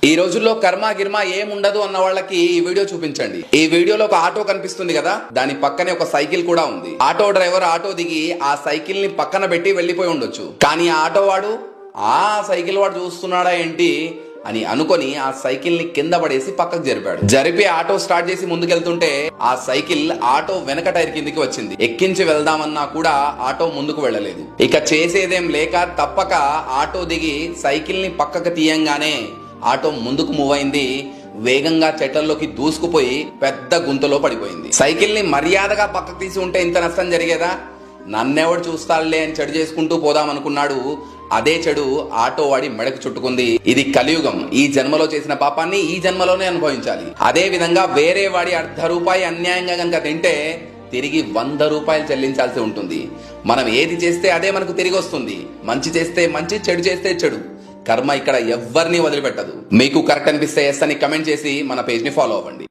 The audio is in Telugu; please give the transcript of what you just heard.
ఈ రోజుల్లో కర్మ గిర్మ ఏముండదు అన్న వాళ్ళకి ఈ వీడియో చూపించండి. ఈ వీడియోలో ఒక ఆటో కనిపిస్తుంది కదా, దాని పక్కనే ఒక సైకిల్ కూడా ఉంది. ఆటో డ్రైవర్ ఆటో దిగి ఆ సైకిల్ ని పక్కన పెట్టి వెళ్లిపోయి ఉండొచ్చు. కానీ ఆ ఆటో వాడు ఆ సైకిల్ వాడు చూస్తున్నాడా ఏంటి అని అనుకొని ఆ సైకిల్ ని కింద పడేసి పక్కకు జరిపి ఆటో స్టార్ట్ చేసి ముందుకెళ్తుంటే ఆ సైకిల్ ఆటో వెనక టైర్ కిందికి వచ్చింది. ఎక్కించి వెళ్దామన్నా కూడా ఆటో ముందుకు వెళ్ళలేదు. ఇక చేసేదేం లేక తప్పక ఆటో దిగి సైకిల్ ని పక్కకు తీయంగానే ఆటో ముందుకు మూవ్ అయింది. వేగంగా చెట్లలోకి దూసుకుపోయి పెద్ద గుంతలో పడిపోయింది. సైకిల్ ని మర్యాదగా పక్కకు తీసి ఉంటే ఇంత నష్టం జరిగేదా? నన్నెవడు చూస్తాడులే అని చెడు చేసుకుంటూ పోదాం అనుకున్నాడు. అదే చెడు ఆటో వాడి మెడకు చుట్టుకుంది. ఇది కలియుగం. ఈ జన్మలో చేసిన పాపాన్ని ఈ జన్మలోనే అనుభవించాలి. అదే విధంగా వేరే వాడి ₹1 అన్యాయంగా గనక తింటే తిరిగి ₹100 చెల్లించాల్సి ఉంటుంది. మనం ఏది చేస్తే అదే మనకు తిరిగి వస్తుంది. మంచి చేస్తే మంచి, చెడు చేస్తే చెడు. కర్మ ఇక్కడ ఎవ్వరిని వదిలిపెట్టదు. మీకు కరెక్ట్ అనిపిస్తే ఎస్ అని కమెంట్ చేసి మన పేజ్ ని ఫాలో అవ్వండి.